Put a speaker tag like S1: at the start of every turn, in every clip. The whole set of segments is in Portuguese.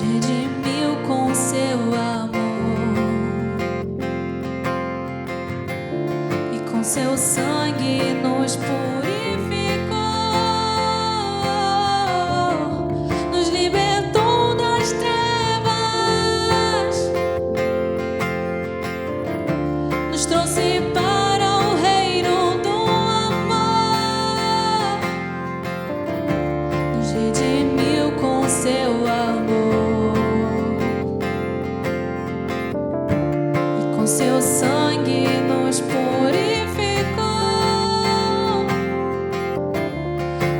S1: redimiu com seu amor e com seu sangue nos purificou, nos libertou das trevas, nos trouxe para o reino do amor, nos redimiu com seu amor e com seu sangue nos purificou,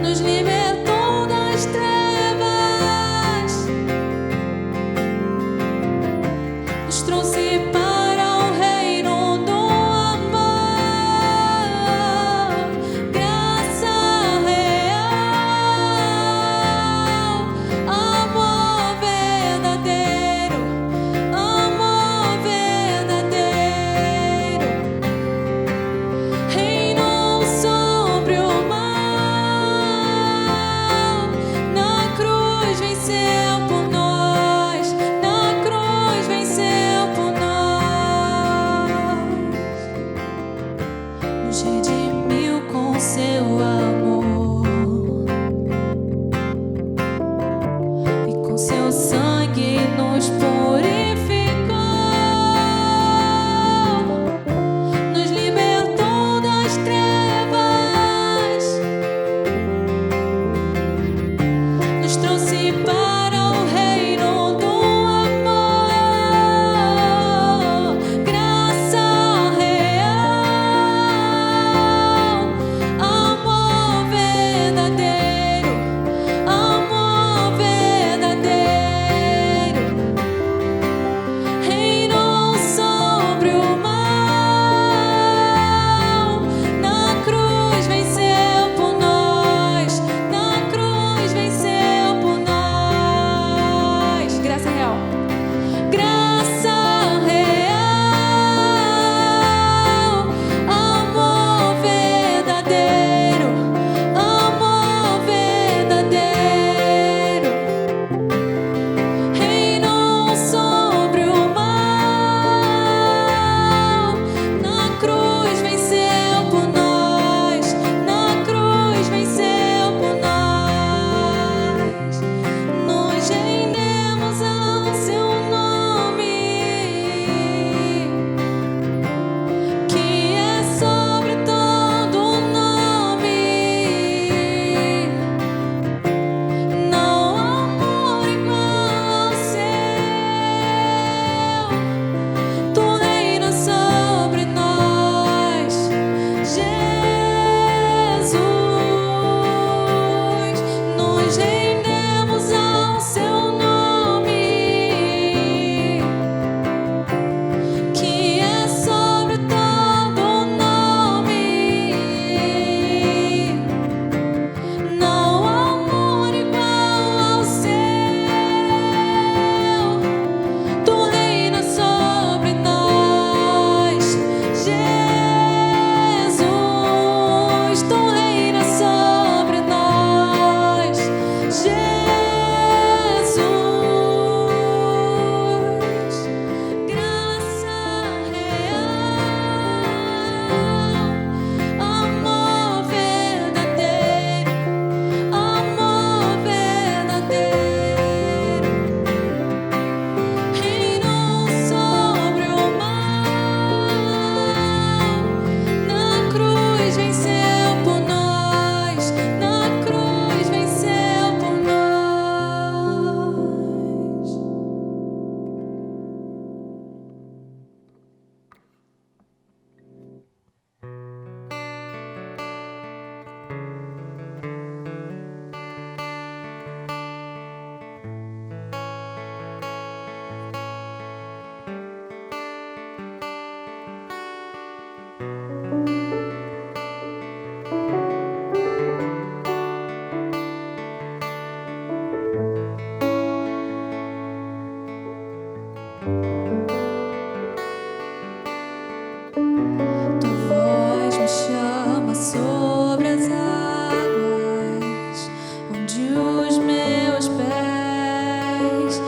S1: nos libertou das trevas, nos trouxe para o reino do amor. Graça real, amor verdadeiro, reinou sobre o mal, na cruz venceu por nós, na cruz venceu por nós, nos redimiu com seu amor e com seu sangue nos purificou, nos libertou das trevas, nos trouxe para o reino do amor. Graça real, amor verdadeiro, reinou sobre o mal, na cruz venceu por nós, na cruz venceu por nós. Graça real, graça real, amor verdadeiro, reinou sobre o mal, na cruz venceu por nós, na cruz venceu por nós. Nos rendemos ao seu nome, que é sobre todo nome. Não há amor igual ao seu. Tu reinas sobre nós, Jesus. Nos rendemos ao seu nome, que é sobre todo nome. Não há amor igual ao seu. Tu reinas sobre nós, Jesus. Tu reinas sobre nós, Jesus. Graça real, amor verdadeiro, reinou sobre o mal, na cruz venceu por nós, na cruz venceu por nós. os meus pés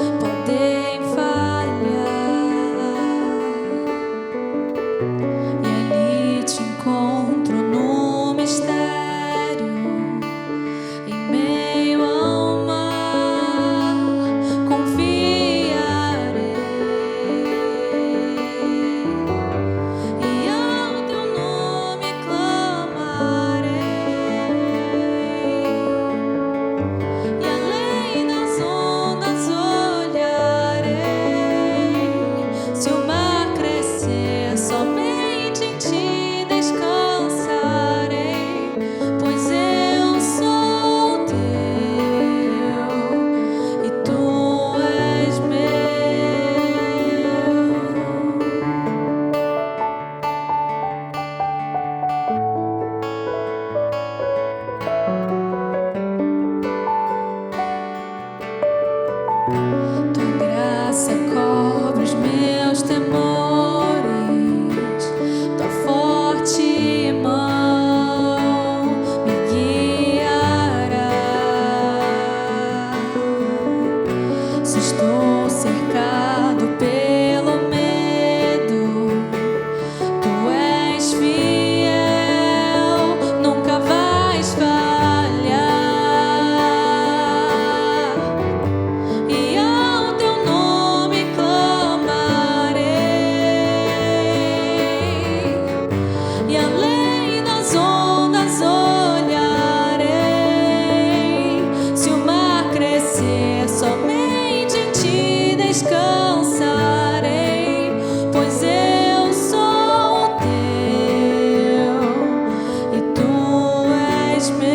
S1: Tua graça cobre os meus temores, tua forte mão me guiará. Se estou cercado pelo medo, tu és fiel, nunca vais falhar. E ao teu nome clamarei, e além das ondas olharei. Se o mar crescer, somente em ti descansarei, pois eu sou teu e tu és meu.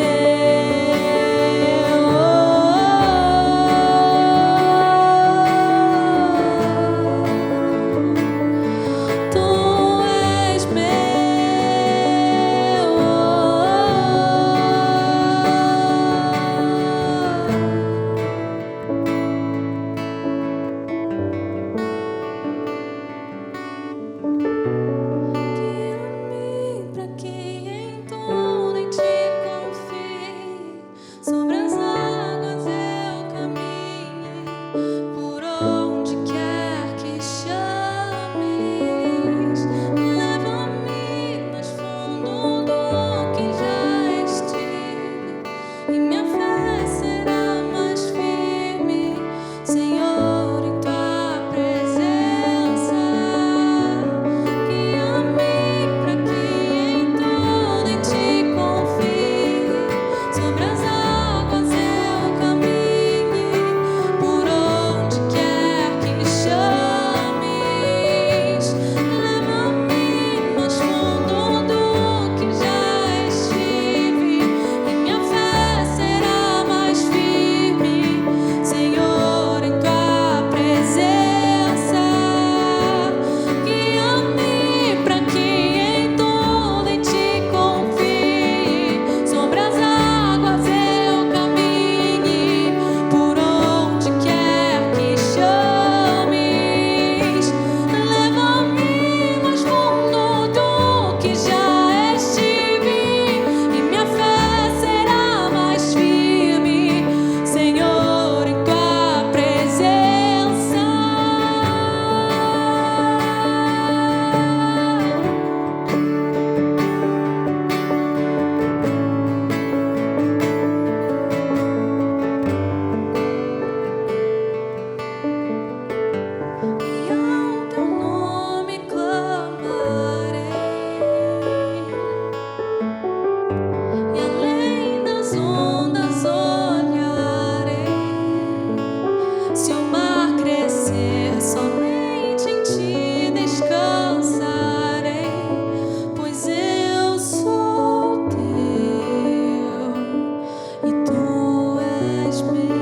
S1: Tu és Guia-me pra que em tudo em ti confie, sobre as águas eu caminhe, por onde quer que chames. Leva-me mais fundo do que já estive, e minha fé será mais firme, Senhor, em tua presença. Guia-me pra que em tudo em ti confie, sobre as águas eu caminhe, por onde quer que chames. Leva-me mais fundo do que já estive, e minha fé será mais firme, Senhor, em tua presença. Guia-me pra que em tudo em ti confie, sobre as águas eu caminhe, por onde quer que chames. Leva-me mais fundo do que já estive, e minha fé será mais firme, Senhor, em tua presença. E ao teu nome clamarei, e além das ondas olharei. Se o mar crescer, somente em ti descansarei, pois eu sou teu e tu és meu.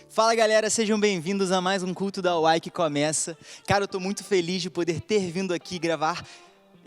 S2: Fala galera, sejam bem-vindos a mais um culto da UAI que começa. Cara, eu tô muito feliz de poder ter vindo aqui gravar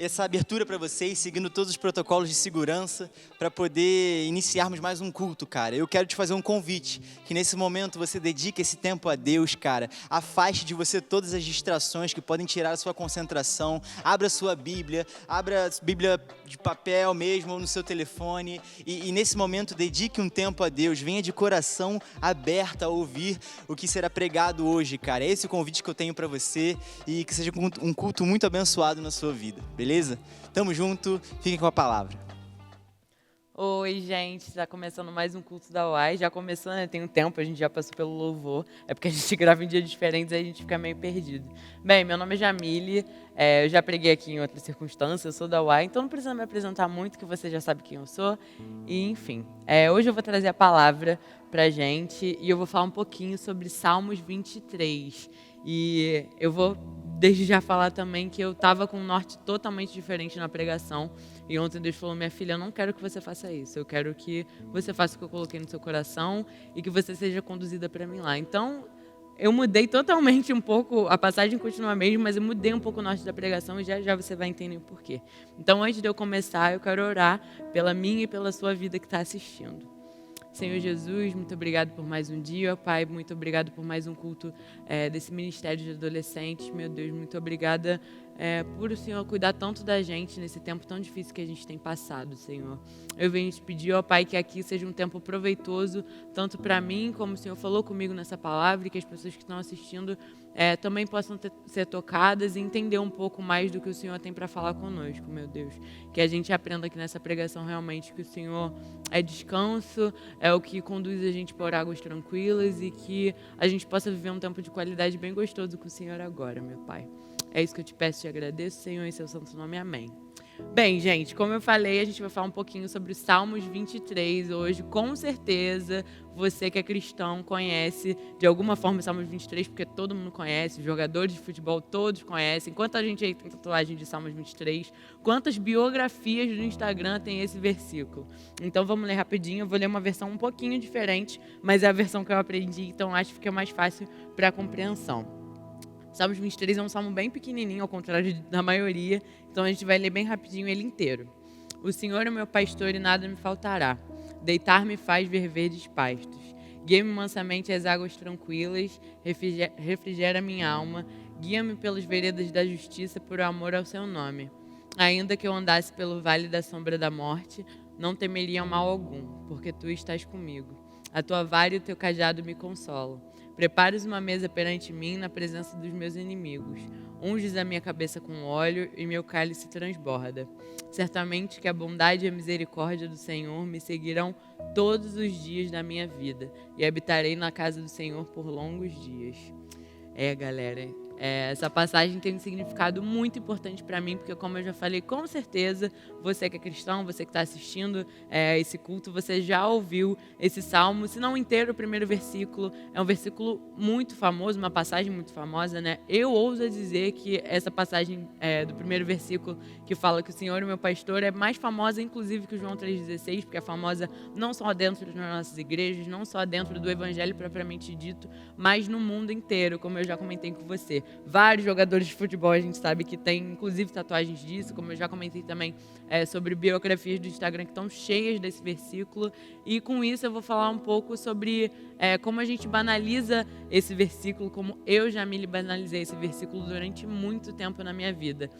S2: essa abertura para vocês, seguindo todos os protocolos de segurança, para poder iniciarmos mais um culto, cara. Eu quero te fazer um convite, que nesse momento você dedique esse tempo a Deus, cara. Afaste de você todas as distrações que podem tirar a sua concentração. Abra a sua Bíblia, abra a Bíblia de papel mesmo, ou no seu telefone. E nesse momento dedique um tempo a Deus. Venha de coração aberto a ouvir o que será pregado hoje, cara. É esse o convite que eu tenho para você, e que seja um culto muito abençoado na sua vida, beleza? Tamo junto, fiquem com a palavra.
S3: Oi, gente, tá começando mais um culto da UAI. Já começou, né? Tem um tempo, a gente já passou pelo louvor. É porque a gente grava em dias diferentes, aí a gente fica meio perdido. Bem, meu nome é Jamile, eu já preguei aqui em outras circunstâncias, eu sou da UAI, então não precisa me apresentar muito, que você já sabe quem eu sou. E, enfim, hoje eu vou trazer a palavra pra gente e eu vou falar um pouquinho sobre Salmos 23. E eu vou desde já falar também que eu estava com um norte totalmente diferente na pregação. E ontem Deus falou: minha filha, eu não quero que você faça isso. Eu quero que você faça o que eu coloquei no seu coração e que você seja conduzida para mim lá. Então, eu mudei totalmente um pouco, a passagem continua a mesma, mas eu mudei um pouco o norte da pregação e já já você vai entender o porquê. Então, antes de eu começar, eu quero orar pela minha e pela sua vida que está assistindo. Senhor Jesus, muito obrigado por mais um dia, Pai, muito obrigado por mais um culto desse ministério de adolescentes, meu Deus, muito obrigada por o Senhor cuidar tanto da gente nesse tempo tão difícil que a gente tem passado, Senhor. Eu venho te pedir, ó Pai, que aqui seja um tempo proveitoso, tanto para mim, como o Senhor falou comigo nessa palavra, e que as pessoas que estão assistindo também possam ser tocadas e entender um pouco mais do que o Senhor tem para falar conosco, meu Deus. Que a gente aprenda aqui nessa pregação realmente que o Senhor é descanso, é o que conduz a gente por águas tranquilas e que a gente possa viver um tempo de qualidade bem gostoso com o Senhor agora, meu Pai. É isso que eu te peço e te agradeço, Senhor, em seu santo nome, amém. Bem, gente, como eu falei, a gente vai falar um pouquinho sobre os Salmos 23 hoje. Com certeza, você que é cristão conhece de alguma forma os Salmos 23, porque todo mundo conhece, os jogadores de futebol todos conhecem. Quanta gente aí tem tatuagem de Salmos 23? Quantas biografias no Instagram tem esse versículo? Então vamos ler rapidinho, eu vou ler uma versão um pouquinho diferente, mas é a versão que eu aprendi, então acho que fica mais fácil para a compreensão. Salmos 23 é um salmo bem pequenininho, ao contrário da maioria, então a gente vai ler bem rapidinho ele inteiro. O Senhor é o meu pastor e nada me faltará. Deitar-me faz ver verdes pastos. Guia-me mansamente às águas tranquilas, refrigera minha alma, guia-me pelas veredas da justiça por amor ao seu nome. Ainda que eu andasse pelo vale da sombra da morte, não temeria mal algum, porque tu estás comigo. A tua vara e o teu cajado me consolam. Prepares uma mesa perante mim na presença dos meus inimigos. Unges a minha cabeça com óleo e meu cálice transborda. Certamente que a bondade e a misericórdia do Senhor me seguirão todos os dias da minha vida e habitarei na casa do Senhor por longos dias. Galera, essa passagem tem um significado muito importante para mim, porque como eu já falei, com certeza, você que é cristão, você que está assistindo esse culto, você já ouviu esse salmo, se não inteiro, o primeiro versículo, é um versículo muito famoso, uma passagem muito famosa, né? Eu ouso dizer que essa passagem do primeiro versículo, que fala que o Senhor é meu pastor, é mais famosa, inclusive, que o João 3,16, porque é famosa não só dentro das nossas igrejas, não só dentro do evangelho propriamente dito, mas no mundo inteiro, como eu já comentei com você. Vários jogadores de futebol a gente sabe que tem, inclusive, tatuagens disso, como eu já comentei também sobre biografias do Instagram que estão cheias desse versículo. E com isso eu vou falar um pouco sobre como a gente banaliza esse versículo, como eu, Jamile, banalizei esse versículo durante muito tempo na minha vida.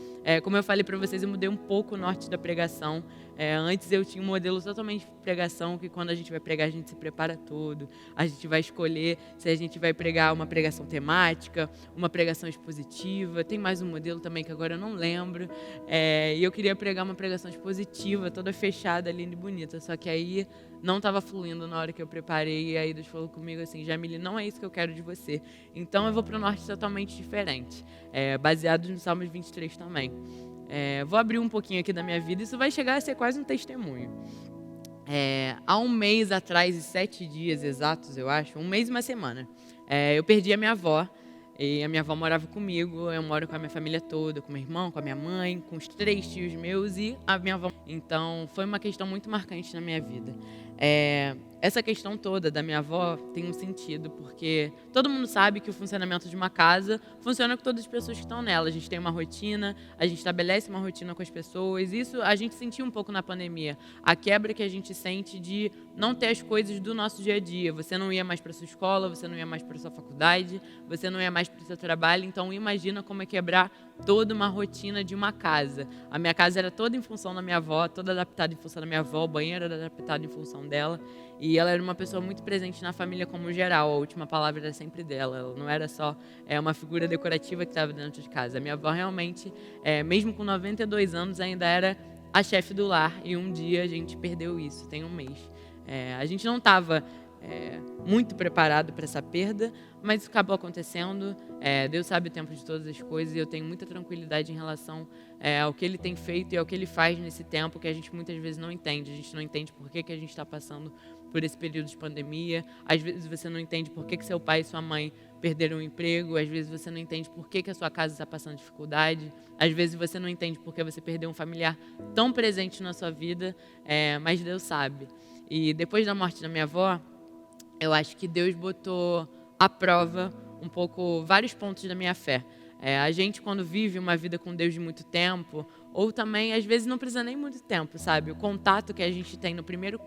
S3: Como eu falei para vocês, eu mudei um pouco o norte da pregação. Antes eu tinha um modelo totalmente de pregação, que quando a gente vai pregar, a gente se prepara todo. A gente vai escolher se a gente vai pregar uma pregação temática, uma pregação expositiva. Tem mais um modelo também que agora eu não lembro. E eu queria pregar uma pregação expositiva, toda fechada, linda e bonita. Só que aí não estava fluindo na hora que eu preparei. E aí Deus falou comigo assim: Jamile, não é isso que eu quero de você. Então eu vou para um norte totalmente diferente, baseado no Salmos 23 também. Vou abrir um pouquinho aqui da minha vida. Isso vai chegar a ser quase um testemunho. Há um mês atrás, e 7 dias exatos, eu acho, um mês e uma semana, eu perdi a minha avó. E a minha avó morava comigo, eu moro com a minha família toda, com meu irmão, com a minha mãe, com os 3 tios meus e a minha avó. Então, foi uma questão muito marcante na minha vida. Essa questão toda da minha avó tem um sentido, porque todo mundo sabe que o funcionamento de uma casa funciona com todas as pessoas que estão nela. A gente tem uma rotina, a gente estabelece uma rotina com as pessoas. Isso a gente sentiu um pouco na pandemia. A quebra que a gente sente de não ter as coisas do nosso dia a dia. Você não ia mais para sua escola, você não ia mais para sua faculdade, você não ia mais para o seu trabalho. Então, imagina como é quebrar toda uma rotina de uma casa. A minha casa era toda em função da minha avó, toda adaptada em função da minha avó, o banheiro era adaptado em função dela. E ela era uma pessoa muito presente na família como geral. A última palavra era sempre dela. Ela não era só uma figura decorativa que estava dentro de casa. A minha avó realmente, mesmo com 92 anos, ainda era a chefe do lar. E um dia a gente perdeu isso, tem um mês. A gente não estava muito preparado para essa perda, mas isso acabou acontecendo. Deus sabe o tempo de todas as coisas e eu tenho muita tranquilidade em relação ao que Ele tem feito e ao que Ele faz nesse tempo que a gente muitas vezes não entende. A gente não entende por que a gente está passando por esse período de pandemia. Às vezes você não entende por que seu pai e sua mãe perderam o emprego. Às vezes você não entende por que a sua casa está passando dificuldade. Às vezes você não entende por que você perdeu um familiar tão presente na sua vida, mas Deus sabe. E depois da morte da minha avó, eu acho que Deus botou à prova um pouco vários pontos da minha fé. A gente, quando vive uma vida com Deus de muito tempo, ou também, às vezes, não precisa nem muito tempo, sabe? O contato que a gente tem no primeiro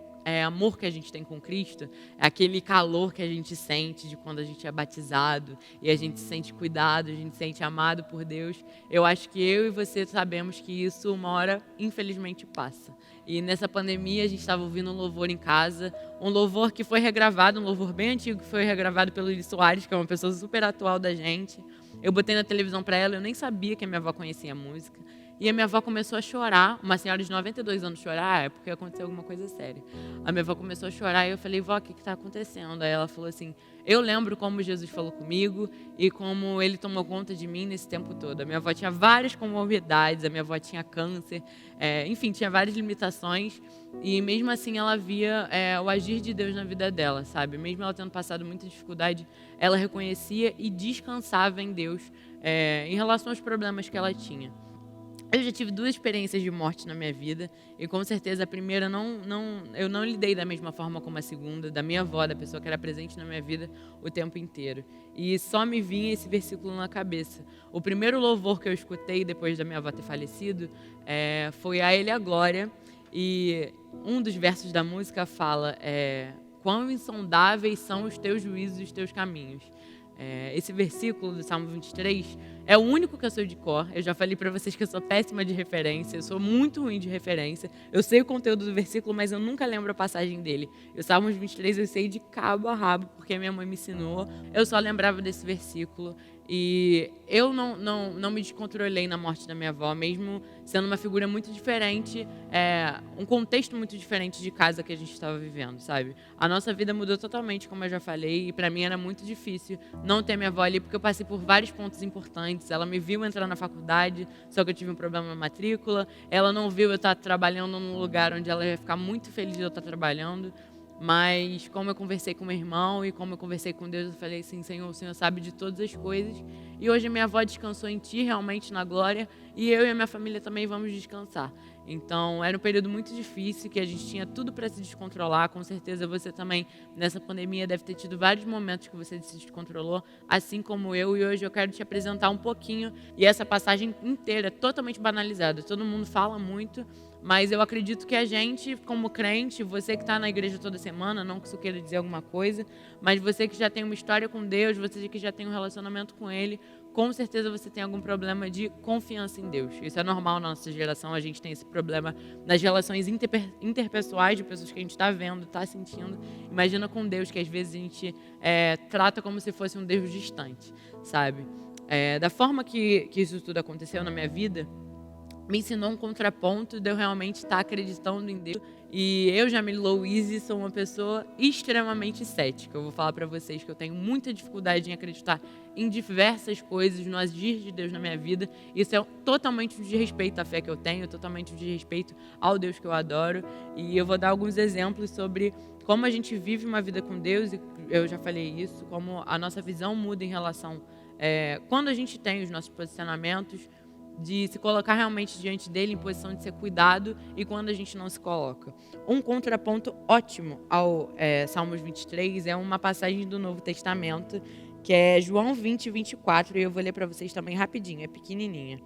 S3: amor que a gente tem com Cristo, é aquele calor que a gente sente de quando a gente é batizado e a gente se sente cuidado, a gente se sente amado por Deus. Eu acho que eu e você sabemos que isso uma hora, infelizmente, passa. E nessa pandemia a gente estava ouvindo um louvor em casa, um louvor que foi regravado, um louvor bem antigo que foi regravado pelo Luiz Soares, que é uma pessoa super atual da gente. Eu botei na televisão para ela, eu nem sabia que a minha avó conhecia a música. E a minha avó começou a chorar, uma senhora de 92 anos chorar, é porque aconteceu alguma coisa séria. A minha avó começou a chorar e eu falei, vó, o que está acontecendo? Aí ela falou assim, eu lembro como Jesus falou comigo e como ele tomou conta de mim nesse tempo todo. A minha avó tinha várias comorbidades, a minha avó tinha câncer, enfim, tinha várias limitações. E mesmo assim ela via o agir de Deus na vida dela, sabe? Mesmo ela tendo passado muita dificuldade, ela reconhecia e descansava em Deus em relação aos problemas que ela tinha. Eu já tive 2 experiências de morte na minha vida e com certeza a primeira eu não lidei da mesma forma como a segunda, da minha avó, da pessoa que era presente na minha vida o tempo inteiro. E só me vinha esse versículo na cabeça. O primeiro louvor que eu escutei depois da minha avó ter falecido foi A Ele a Glória, e um dos versos da música fala quão insondáveis são os teus juízos e os teus caminhos. Esse versículo do Salmo 23 é o único que eu sei de cor. Eu já falei para vocês que eu sou péssima de referência, eu sou muito ruim de referência. Eu sei o conteúdo do versículo, mas eu nunca lembro a passagem dele. E o Salmo 23 eu sei de cabo a rabo, porque minha mãe me ensinou. Eu só lembrava desse versículo. E eu não me descontrolei na morte da minha avó, mesmo sendo uma figura muito diferente, um contexto muito diferente de casa que a gente estava vivendo, sabe? A nossa vida mudou totalmente, como eu já falei, e para mim era muito difícil não ter minha avó ali, porque eu passei por vários pontos importantes. Ela me viu entrar na faculdade, só que eu tive um problema na matrícula. Ela não viu eu estar trabalhando num lugar onde ela ia ficar muito feliz de eu estar trabalhando. Mas como eu conversei com meu irmão e como eu conversei com Deus, eu falei assim, Senhor, o Senhor sabe de todas as coisas. E hoje a minha avó descansou em Ti, realmente na glória, e eu e a minha família também vamos descansar. Então, era um período muito difícil, que a gente tinha tudo para se descontrolar. Com certeza você também, nessa pandemia, deve ter tido vários momentos que você se descontrolou, assim como eu. E hoje eu quero te apresentar um pouquinho, e essa passagem inteira é totalmente banalizada. Todo mundo fala muito, mas eu acredito que a gente, como crente, você que está na igreja toda semana, não que isso queira dizer alguma coisa, mas você que já tem uma história com Deus, você que já tem um relacionamento com Ele, com certeza você tem algum problema de confiança em Deus. Isso é normal na nossa geração, a gente tem esse problema nas relações interpessoais de pessoas que a gente está vendo, está sentindo. Imagina com Deus, que às vezes a gente trata como se fosse um Deus distante, sabe? Da forma que isso tudo aconteceu na minha vida, me ensinou um contraponto de eu realmente estar acreditando em Deus. E eu, Jamile Louise, sou uma pessoa extremamente cética. Eu vou falar para vocês que eu tenho muita dificuldade em acreditar em diversas coisas, no agir de Deus na minha vida. Isso é totalmente um desrespeito à fé que eu tenho, totalmente um desrespeito ao Deus que eu adoro. E eu vou dar alguns exemplos sobre como a gente vive uma vida com Deus, e eu já falei isso, como a nossa visão muda em relação quando a gente tem os nossos posicionamentos, de se colocar realmente diante dele em posição de ser cuidado, e quando a gente não se coloca. Um contraponto ótimo ao Salmos 23 é uma passagem do Novo Testamento, que é João 20, 24, e eu vou ler para vocês também rapidinho, é pequenininha.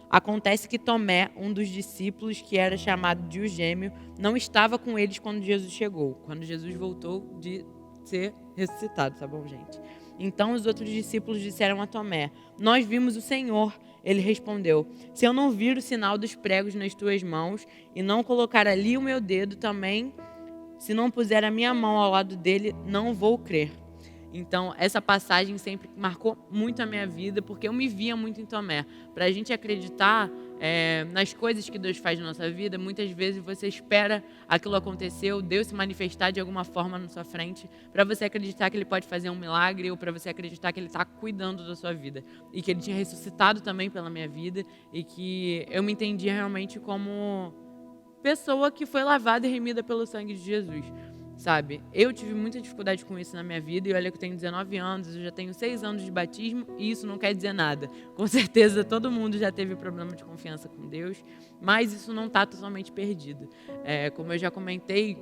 S3: Acontece que Tomé, um dos discípulos, que era chamado de o Gêmeo, não estava com eles quando Jesus chegou, quando Jesus voltou de ser ressuscitado, tá bom, gente? Então os outros discípulos disseram a Tomé, nós vimos o Senhor. Ele respondeu, se eu não vir o sinal dos pregos nas tuas mãos e não colocar ali o meu dedo também, se não puser a minha mão ao lado dele, não vou crer. Então, essa passagem sempre marcou muito a minha vida, porque eu me via muito em Tomé. Para a gente acreditar nas coisas que Deus faz na nossa vida, muitas vezes você espera aquilo acontecer, Deus se manifestar de alguma forma na sua frente, para você acreditar que Ele pode fazer um milagre, ou para você acreditar que Ele está cuidando da sua vida. E que Ele tinha ressuscitado também pela minha vida, e que eu me entendia realmente como pessoa que foi lavada e remida pelo sangue de Jesus. sabe? Eu tive muita dificuldade com isso na minha vida, e olha que eu tenho 19 anos, eu já tenho 6 anos de batismo, e isso não quer dizer nada. Com certeza todo mundo já teve problema de confiança com Deus, mas isso não está totalmente perdido. Como eu já comentei,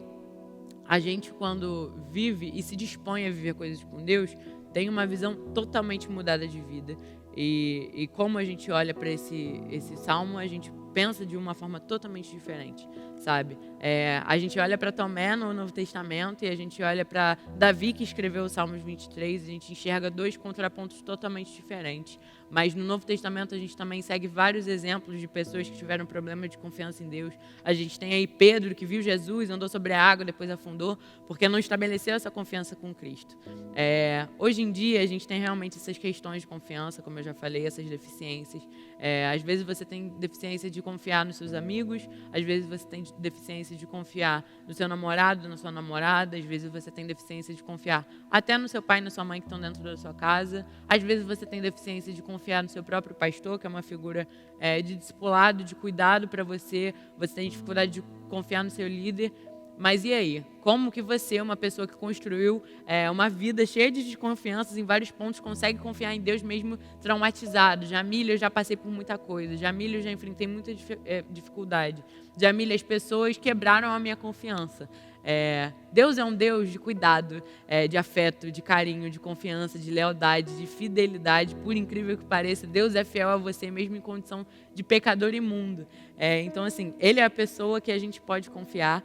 S3: a gente, quando vive e se dispõe a viver coisas com Deus, tem uma visão totalmente mudada de vida. E como a gente olha para esse salmo, a gente pensa de uma forma totalmente diferente, sabe? A gente olha para Tomé no Novo Testamento, e a gente olha para Davi, que escreveu o Salmos 23, e a gente enxerga dois contrapontos totalmente diferentes. Mas no Novo Testamento a gente também segue vários exemplos de pessoas que tiveram problema de confiança em Deus. A gente tem aí Pedro, que viu Jesus, andou sobre a água, depois afundou, porque não estabeleceu essa confiança com Cristo. Hoje em dia a gente tem realmente essas questões de confiança, como eu já falei, essas deficiências. Às vezes você tem deficiência de confiar nos seus amigos, às vezes você tem deficiência de confiar no seu namorado, na sua namorada, às vezes você tem deficiência de confiar até no seu pai e na sua mãe que estão dentro da sua casa, às vezes você tem deficiência de confiar no seu próprio pastor, que é uma figura de discipulado, de cuidado para você, você tem dificuldade de confiar no seu líder. Mas e aí? Como que você, uma pessoa que construiu uma vida cheia de desconfianças em vários pontos, consegue confiar em Deus mesmo traumatizado? Jamília, eu já passei por muita coisa. Jamília, eu já enfrentei muita dificuldade. Jamília, as pessoas quebraram a minha confiança. Deus é um Deus de cuidado, de afeto, de carinho, de confiança, de lealdade, de fidelidade. Por incrível que pareça, Deus é fiel a você mesmo em condição de pecador imundo. Então, assim, Ele é a pessoa que a gente pode confiar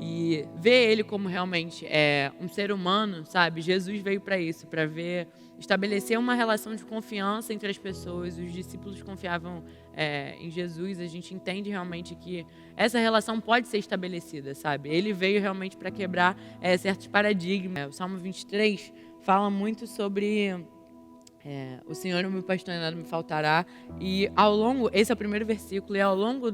S3: e ver Ele como realmente um ser humano, sabe? Jesus veio para isso, para estabelecer uma relação de confiança entre as pessoas. Os discípulos confiavam em Jesus. A gente entende realmente que essa relação pode ser estabelecida, sabe? Ele veio realmente para quebrar certos paradigmas. O Salmo 23 fala muito sobre o Senhor é o meu pastor e nada me faltará. E ao longo, esse é o primeiro versículo, e ao longo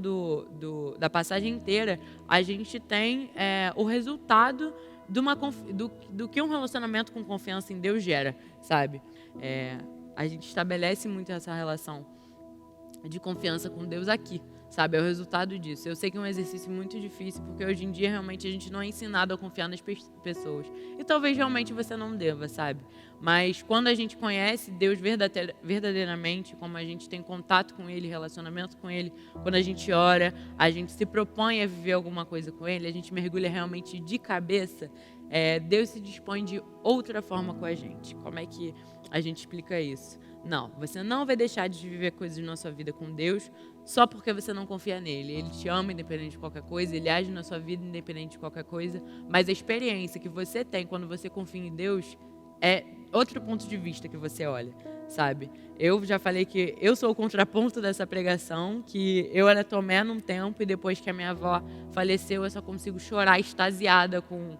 S3: da passagem inteira, a gente tem o resultado do que um relacionamento com confiança em Deus gera, sabe? A gente estabelece muito essa relação de confiança com Deus aqui, sabe? É o resultado disso. Eu sei que é um exercício muito difícil, porque hoje em dia realmente a gente não é ensinado a confiar nas pessoas. E talvez realmente você não deva, sabe? Mas quando a gente conhece Deus verdadeiramente, como a gente tem contato com Ele, relacionamento com Ele, quando a gente ora, a gente se propõe a viver alguma coisa com Ele, a gente mergulha realmente de cabeça, Deus se dispõe de outra forma com a gente. Como é que a gente explica isso? Não, você não vai deixar de viver coisas na sua vida com Deus só porque você não confia nele. Ele te ama independente de qualquer coisa, ele age na sua vida independente de qualquer coisa, mas a experiência que você tem quando você confia em Deus é outro ponto de vista que você olha, sabe? Eu já falei que eu sou o contraponto dessa pregação, que eu era Tomé num tempo e depois que a minha avó faleceu eu só consigo chorar extasiada com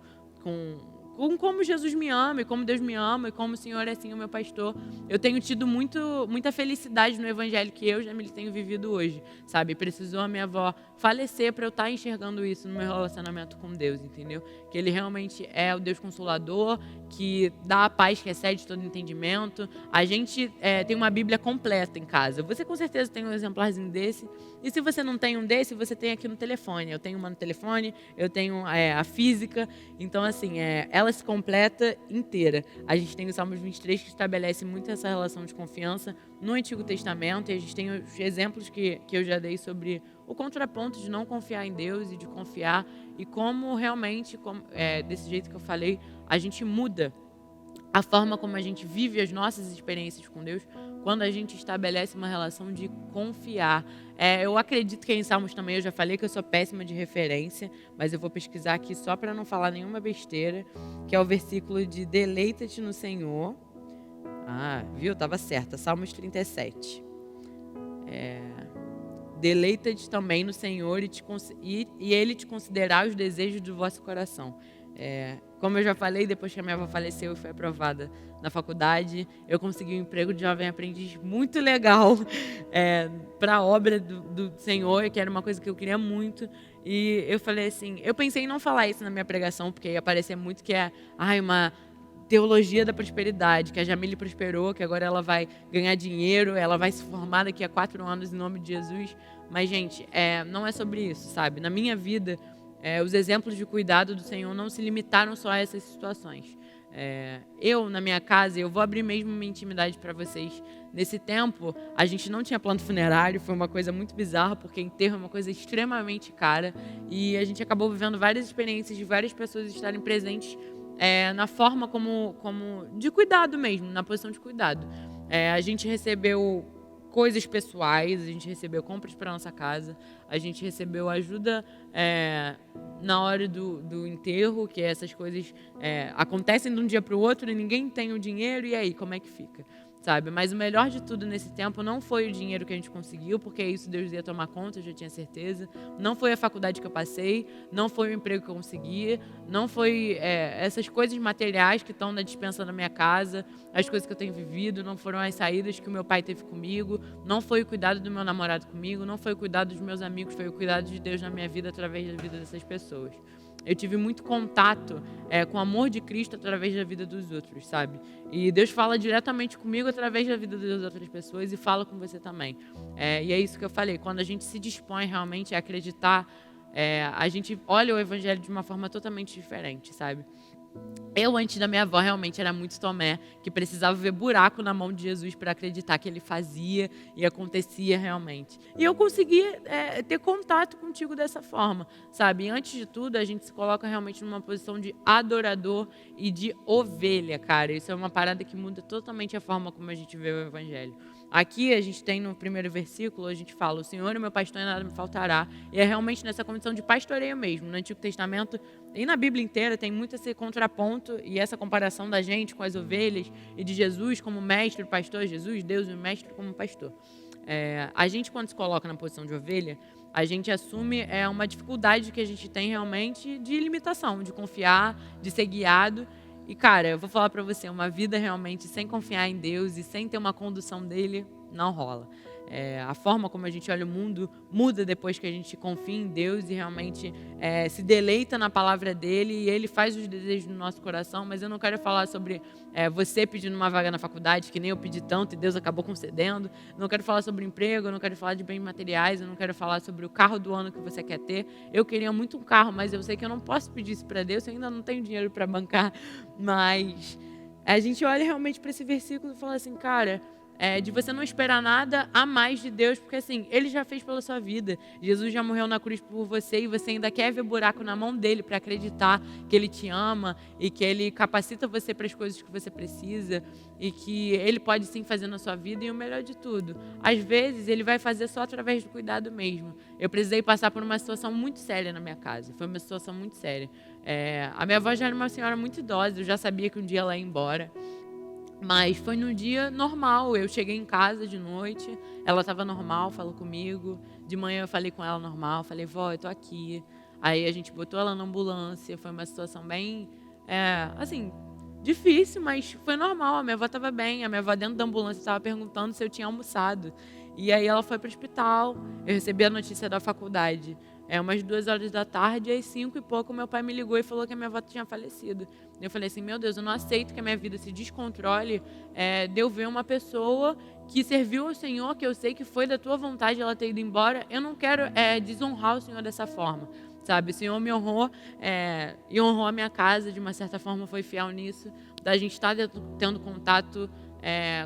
S3: como Jesus me ama, e como Deus me ama, e como o Senhor é sim o meu pastor. Eu tenho tido muita felicidade no evangelho que eu, Jamília, tenho vivido hoje, sabe? Precisou a minha avó falecer para eu estar enxergando isso no meu relacionamento com Deus, entendeu? Que Ele realmente é o Deus Consolador, que dá a paz que excede todo entendimento. A gente tem uma Bíblia completa em casa. Você com certeza tem um exemplarzinho desse. E se você não tem um desse, você tem aqui no telefone. Eu tenho uma no telefone, eu tenho a física. Então, assim, ela se completa inteira. A gente tem o Salmos 23 que estabelece muito essa relação de confiança no Antigo Testamento. E a gente tem os exemplos que eu já dei sobre o contraponto de não confiar em Deus e de confiar. E como realmente, desse jeito que eu falei, a gente muda a forma como a gente vive as nossas experiências com Deus quando a gente estabelece uma relação de confiar. Eu acredito que em Salmos também, eu já falei que eu sou péssima de referência, mas eu vou pesquisar aqui só para não falar nenhuma besteira, que é o versículo de deleita-te no Senhor. Viu? Estava certa, Salmos 37. Deleita-te também no Senhor e Ele te considerará os desejos do vosso coração. Como eu já falei, depois que a minha avó faleceu e foi aprovada na faculdade, eu consegui um emprego de jovem aprendiz muito legal para a obra do Senhor, que era uma coisa que eu queria muito. E eu falei assim, eu pensei em não falar isso na minha pregação, porque ia parecer muito que uma teologia da prosperidade, que a Jamília prosperou, que agora ela vai ganhar dinheiro, ela vai se formar daqui a 4 anos em nome de Jesus. Mas, gente, não é sobre isso, sabe? Na minha vida, os exemplos de cuidado do Senhor não se limitaram só a essas situações. Eu, na minha casa, eu vou abrir mesmo minha intimidade para vocês. Nesse tempo, a gente não tinha plano funerário, foi uma coisa muito bizarra, porque enterro é uma coisa extremamente cara. E a gente acabou vivendo várias experiências de várias pessoas estarem presentes na forma como de cuidado mesmo, na posição de cuidado. A gente recebeu coisas pessoais, a gente recebeu compras para nossa casa, a gente recebeu ajuda na hora do enterro, que essas coisas acontecem de um dia para o outro e ninguém tem o dinheiro, e aí, como é que fica? Sabe? Mas o melhor de tudo nesse tempo não foi o dinheiro que a gente conseguiu, porque isso Deus ia tomar conta, eu já tinha certeza. Não foi a faculdade que eu passei, não foi o emprego que eu consegui, não foi essas coisas materiais que estão na despensa da minha casa, as coisas que eu tenho vivido, não foram as saídas que o meu pai teve comigo, não foi o cuidado do meu namorado comigo, não foi o cuidado dos meus amigos, foi o cuidado de Deus na minha vida através da vida dessas pessoas. Eu tive muito contato com o amor de Cristo através da vida dos outros, sabe? E Deus fala diretamente comigo através da vida das outras pessoas e fala com você também. E é isso que eu falei, quando a gente se dispõe realmente a acreditar, a gente olha o Evangelho de uma forma totalmente diferente, sabe? Eu, antes da minha avó, realmente era muito Tomé, que precisava ver buraco na mão de Jesus para acreditar que ele fazia e acontecia realmente. E eu consegui ter contato contigo dessa forma, sabe? E antes de tudo, a gente se coloca realmente numa posição de adorador e de ovelha, cara. Isso é uma parada que muda totalmente a forma como a gente vê o Evangelho. Aqui a gente tem no primeiro versículo, a gente fala: o Senhor é meu pastor e nada me faltará. E é realmente nessa condição de pastoreio mesmo. No Antigo Testamento e na Bíblia inteira tem muito esse contraponto e essa comparação da gente com as ovelhas e de Jesus como mestre, pastor, Jesus, Deus e o mestre como pastor. A gente, quando se coloca na posição de ovelha, a gente assume uma dificuldade que a gente tem realmente de limitação, de confiar, de ser guiado. E, cara, eu vou falar pra você, uma vida realmente sem confiar em Deus e sem ter uma condução dele, não rola. A forma como a gente olha o mundo muda depois que a gente confia em Deus e realmente se deleita na palavra dele e ele faz os desejos no nosso coração. Mas eu não quero falar sobre você pedindo uma vaga na faculdade, que nem eu pedi tanto e Deus acabou concedendo. Não quero falar sobre emprego, eu não quero falar de bens materiais, eu não quero falar sobre o carro do ano que você quer ter. Eu queria muito um carro, mas eu sei que eu não posso pedir isso para Deus, eu ainda não tenho dinheiro para bancar. Mas a gente olha realmente para esse versículo e fala assim, cara, de você não esperar nada a mais de Deus, porque assim, Ele já fez pela sua vida. Jesus já morreu na cruz por você e você ainda quer ver buraco na mão dele para acreditar que Ele te ama e que Ele capacita você para as coisas que você precisa e que Ele pode sim fazer na sua vida. E o melhor de tudo, às vezes Ele vai fazer só através do cuidado mesmo. Eu precisei passar por uma situação muito séria na minha casa, foi uma situação muito séria. A minha avó já era uma senhora muito idosa, eu já sabia que um dia ela ia embora. Mas foi no dia normal, eu cheguei em casa de noite, ela estava normal, falou comigo. De manhã eu falei com ela normal, falei, vó, eu tô aqui. Aí a gente botou ela na ambulância, foi uma situação bem, assim, difícil, mas foi normal. A minha avó estava bem, a minha avó dentro da ambulância estava perguntando se eu tinha almoçado. E aí ela foi para o hospital, eu recebi a notícia da faculdade. Umas 2 horas da tarde, às 5 e pouco, meu pai me ligou e falou que a minha avó tinha falecido. Eu falei assim, meu Deus, eu não aceito que a minha vida se descontrole de eu ver uma pessoa que serviu ao Senhor, que eu sei que foi da tua vontade ela ter ido embora. Eu não quero desonrar o Senhor dessa forma, sabe? O Senhor me honrou e honrou a minha casa, de uma certa forma foi fiel nisso. Da gente estar tendo contato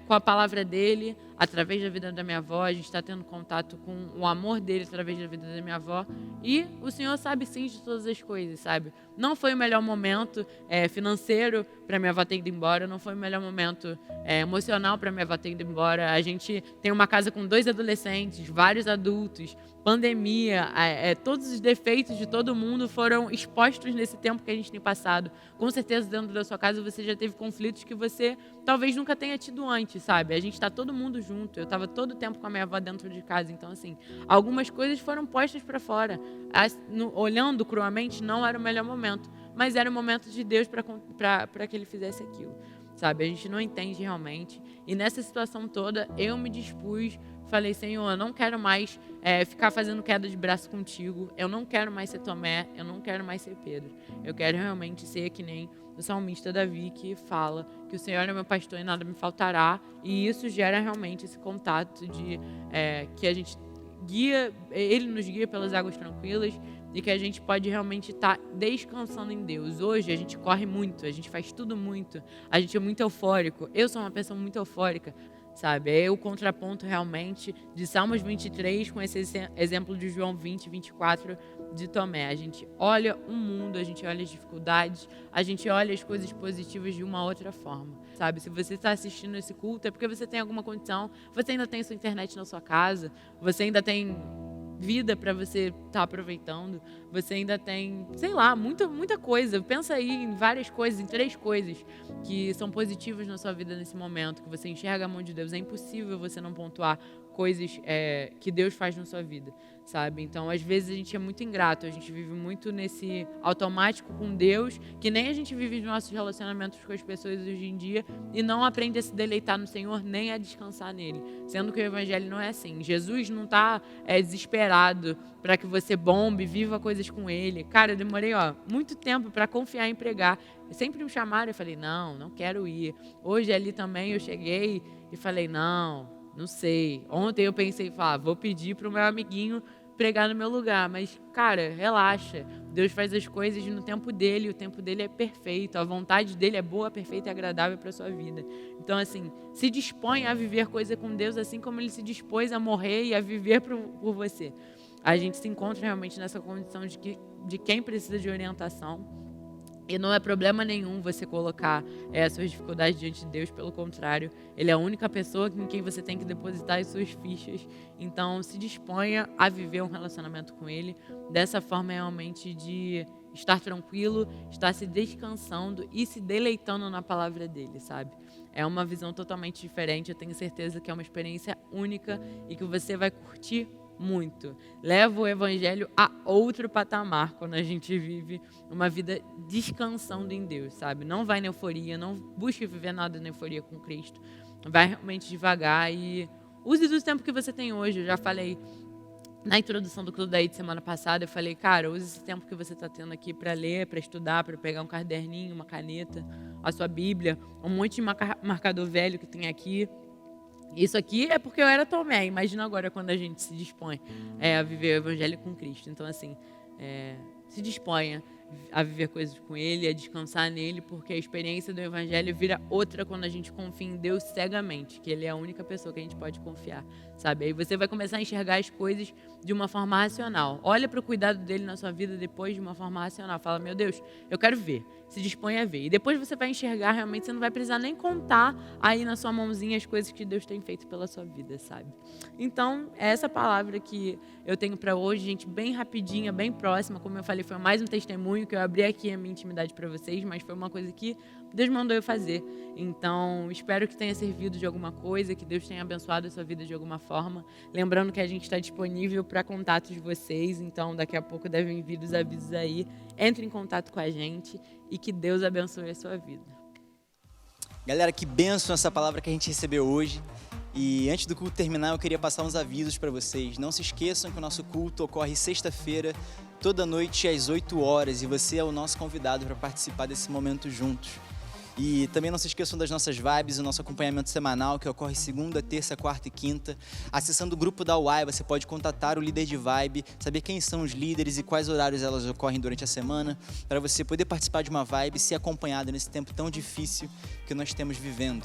S3: com a palavra dele, através da vida da minha avó, a gente está tendo contato com o amor dele através da vida da minha avó. E o Senhor sabe sim de todas as coisas, sabe? Não foi o melhor momento financeiro para minha avó ter ido embora, não foi o melhor momento emocional para minha avó ter ido embora. A gente tem uma casa com 2 adolescentes, vários adultos, pandemia, todos os defeitos de todo mundo foram expostos nesse tempo que a gente tem passado. Com certeza dentro da sua casa você já teve conflitos que você talvez nunca tenha tido antes, sabe? A gente está todo mundo junto. Eu estava todo o tempo com a minha avó dentro de casa. Então, assim, algumas coisas foram postas para fora. Olhando cruamente, não era o melhor momento. Mas era o momento de Deus para que Ele fizesse aquilo, sabe? A gente não entende realmente. E nessa situação toda, eu me dispus. Falei, Senhor, eu não quero mais ficar fazendo queda de braço contigo. Eu não quero mais ser Tomé. Eu não quero mais ser Pedro. Eu quero realmente ser que nem o salmista Davi, que fala que o Senhor é meu pastor e nada me faltará. E isso gera realmente esse contato de que a gente guia, Ele nos guia pelas águas tranquilas, e que a gente pode realmente estar descansando em Deus. Hoje a gente corre muito, a gente faz tudo muito, a gente é muito eufórico. Eu sou uma pessoa muito eufórica, sabe? É o contraponto realmente de Salmos 23 com esse exemplo de João 20, 24 de Tomé. A gente olha o mundo, a gente olha as dificuldades, a gente olha as coisas positivas de uma outra forma, sabe? Se você está assistindo esse culto é porque você tem alguma condição, você ainda tem sua internet na sua casa, você ainda tem vida para você estar aproveitando, você ainda tem, sei lá, muita coisa. Pensa aí em várias coisas, em 3 coisas que são positivas na sua vida nesse momento, que você enxerga a mão de Deus. É impossível você não pontuar coisas que Deus faz na sua vida, sabe? Então, às vezes a gente é muito ingrato, a gente vive muito nesse automático com Deus, que nem a gente vive nos nossos relacionamentos com as pessoas hoje em dia e não aprende a se deleitar no Senhor nem a descansar nele, sendo que o evangelho não é assim. Jesus não está desesperado para que você bombe, viva coisas com ele. Cara, eu demorei muito tempo para confiar em pregar. Sempre me chamaram e eu falei, não quero ir. Hoje ali também eu cheguei e falei, não sei. Ontem eu pensei, vou pedir para o meu amiguinho pregar no meu lugar. Mas, cara, relaxa. Deus faz as coisas no tempo dele. O tempo dele é perfeito. A vontade dele é boa, perfeita e agradável para a sua vida. Então, assim, se dispõe a viver coisa com Deus assim como ele se dispôs a morrer e a viver por você. A gente se encontra realmente nessa condição de quem precisa de orientação. E não é problema nenhum você colocar as suas dificuldades diante de Deus, pelo contrário, Ele é a única pessoa em quem você tem que depositar as suas fichas. Então, se disponha a viver um relacionamento com Ele, dessa forma realmente de estar tranquilo, estar se descansando e se deleitando na palavra dEle, sabe? É uma visão totalmente diferente, eu tenho certeza que é uma experiência única e que você vai curtir muito. Leva o evangelho a outro patamar quando a gente vive uma vida descansando em Deus, sabe? Não vai na euforia, não busque viver nada na euforia com Cristo. Vai realmente devagar e use do tempo que você tem hoje. Eu já falei na introdução do Clube da de semana passada, eu falei, cara, use esse tempo que você está tendo aqui para ler, para estudar, para pegar um caderninho, uma caneta, a sua Bíblia, um monte de marcador velho que tem aqui. Isso aqui é porque eu era Tomé. Imagina agora quando a gente se dispõe a viver o evangelho com Cristo. Então, assim, se disponha a viver coisas com Ele, a descansar nele, porque a experiência do evangelho vira outra quando a gente confia em Deus cegamente, que Ele é a única pessoa que a gente pode confiar, sabe? Aí você vai começar a enxergar as coisas de uma forma racional. Olha para o cuidado dele na sua vida depois de uma forma racional. Fala, meu Deus, eu quero ver. Se dispõe a ver. E depois você vai enxergar realmente, você não vai precisar nem contar aí na sua mãozinha as coisas que Deus tem feito pela sua vida, sabe? Então, é essa palavra que eu tenho para hoje, gente, bem rapidinha, bem próxima. Como eu falei, foi mais um testemunho que eu abri aqui a minha intimidade para vocês, mas foi uma coisa que Deus mandou eu fazer. Então, espero que tenha servido de alguma coisa, que Deus tenha abençoado a sua vida de alguma forma. Lembrando que a gente está disponível para contatos de vocês, então daqui a pouco devem vir os avisos aí. Entre em contato com a gente e que Deus abençoe a sua vida.
S2: Galera, que bênção essa palavra que a gente recebeu hoje. E antes do culto terminar, eu queria passar uns avisos para vocês. Não se esqueçam que o nosso culto ocorre sexta-feira, toda noite às 8 horas. E você é o nosso convidado para participar desse momento juntos. E também não se esqueçam das nossas vibes, o nosso acompanhamento semanal, que ocorre segunda, terça, quarta e quinta. Acessando o grupo da UAI, você pode contatar o líder de vibe, saber quem são os líderes e quais horários elas ocorrem durante a semana, para você poder participar de uma vibe e ser acompanhado nesse tempo tão difícil que nós temos vivendo.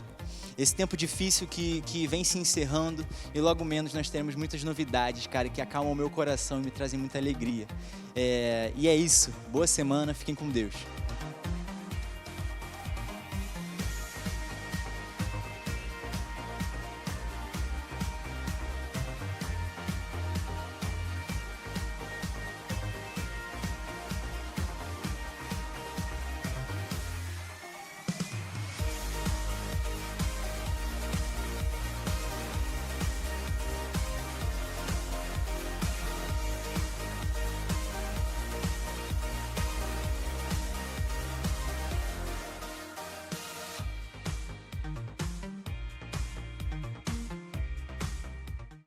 S2: Esse tempo difícil que vem se encerrando e logo menos nós teremos muitas novidades, cara, que acalmam o meu coração e me trazem muita alegria. E é isso. Boa semana, fiquem com Deus.